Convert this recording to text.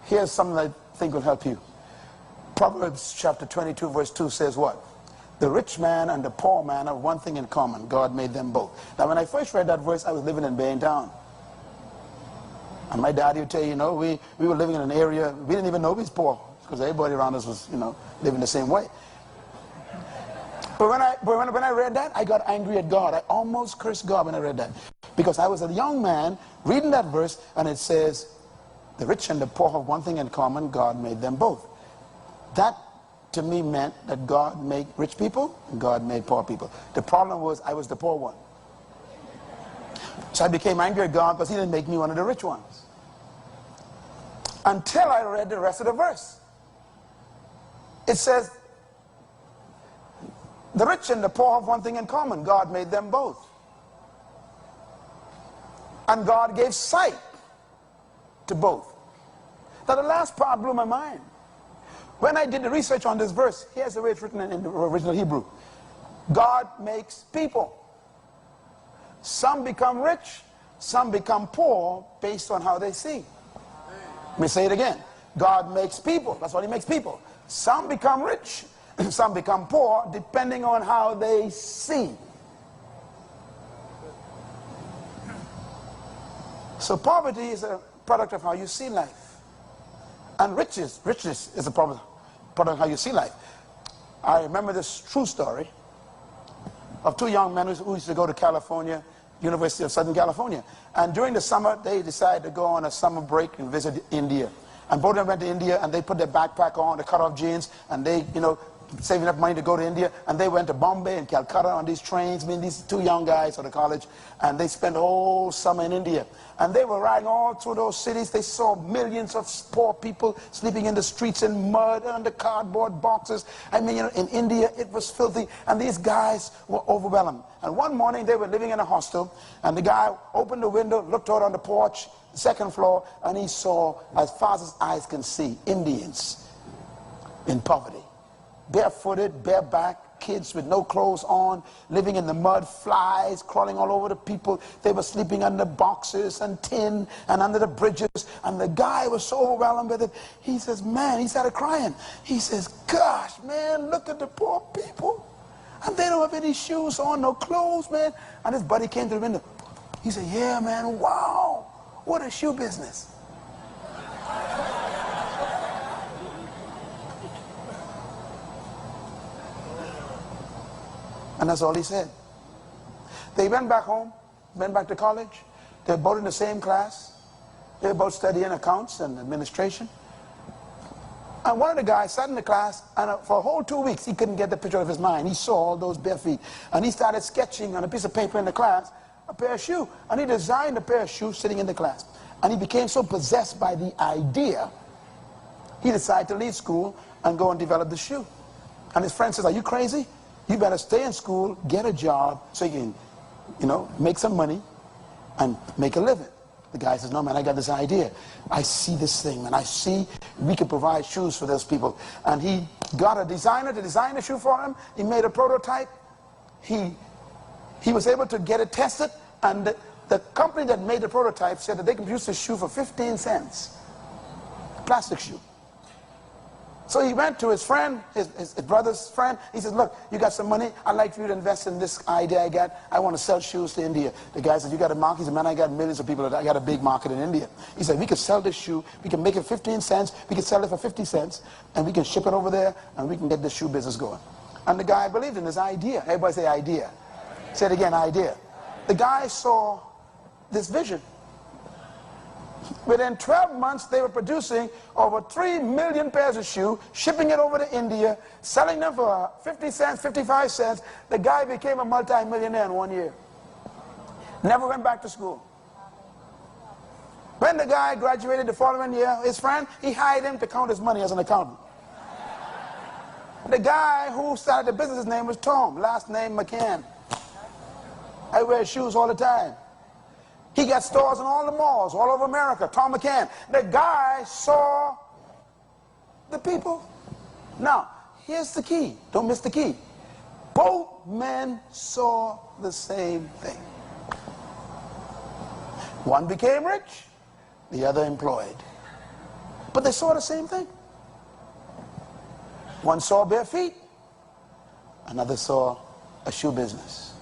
Here's something I think will help you. Proverbs chapter 22 verse 2 says what? The rich man and the poor man have one thing in common. God made them both. Now when I first read that verse, I was living in Baintown. And my daddy would tell you, you know, we were living in an area, we didn't even know we was poor. Because everybody around us was, you know, living the same way. But when I read that, I got angry at God. I almost cursed God when I read that. Because I was a young man reading that verse, and it says, the rich and the poor have one thing in common, God made them both. That, to me, meant that God made rich people, and God made poor people. The problem was, I was the poor one. So I became angry at God because he didn't make me one of the rich ones. Until I read the rest of the verse. It says, the rich and the poor have one thing in common. God made them both. And God gave sight to both. Now the last part blew my mind. When I did the research on this verse, here's the way it's written in the original Hebrew. God makes people. Some become rich, some become poor based on how they see. Let me say it again. God makes people. That's what he makes people. Some become rich, some become poor, depending on how they see. So poverty is a product of how you see life. And richness is a product of how you see life. I remember this true story of two young men who used to go to California, University of Southern California. And during the summer, they decided to go on a summer break and visit India. And both of them went to India, and they put their backpack on, the cut-off jeans, and they, you know, saving up money to go to India. And they went to Bombay and Calcutta on these trains. I mean, these two young guys out of college, and they spent the whole summer in India. And they were riding all through those cities. They saw millions of poor people sleeping in the streets in mud and under cardboard boxes. I mean, you know, in India, it was filthy. And these guys were overwhelmed. And one morning, they were living in a hostel, and the guy opened the window, looked out on the porch, second floor, and he saw, as far as his eyes can see, Indians in poverty. Barefooted, bareback, kids with no clothes on, living in the mud, flies crawling all over the people. They were sleeping under boxes and tin and under the bridges. And the guy was so overwhelmed with it. He says, man, he started crying. He says, gosh, man, look at the poor people. And they don't have any shoes on, no clothes, man. And his buddy came to the window. He said, yeah, man, wow, what a shoe business. And that's all he said. They went back home, went back to college. They were both in the same class. They were both studying accounts and administration. And one of the guys sat in the class, and for a whole 2 weeks, he couldn't get the picture of his mind. He saw all those bare feet. And he started sketching on a piece of paper in the class a pair of shoes. And he designed a pair of shoes sitting in the class. And he became so possessed by the idea, he decided to leave school and go and develop the shoe. And his friend says, are you crazy? You better stay in school, get a job, so you can, you know, make some money and make a living. The guy says, no, man, I got this idea. I see this thing, man. I see we can provide shoes for those people. And he got a designer to design a shoe for him. He made a prototype. He was able to get it tested, and the company that made the prototype said that they can produce a shoe for 15 cents. A plastic shoe. So he went to his friend, his brother's friend. He says, look, you got some money. I'd like for you to invest in this idea I got. I want to sell shoes to India. The guy said, you got a market? He said, man, I got millions of people. I got a big market in India. He said, we could sell this shoe. We can make it 15 cents. We can sell it for 50 cents. And we can ship it over there, and we can get the shoe business going. And the guy believed in this idea. Everybody say idea. Say it again, idea. The guy saw this vision. Within 12 months, they were producing over 3 million pairs of shoes, shipping it over to India, selling them for 50 cents, 55 cents. The guy became a multi-millionaire in 1 year. Never went back to school. When the guy graduated the following year, his friend, he hired him to count his money as an accountant. The guy who started the business, his name was Tom, last name McCann. I wear shoes all the time. He got stores in all the malls, all over America, Tom McCann. The guy saw the people. Now, here's the key. Don't miss the key. Both men saw the same thing. One became rich, the other employed. But they saw the same thing. One saw bare feet, another saw a shoe business.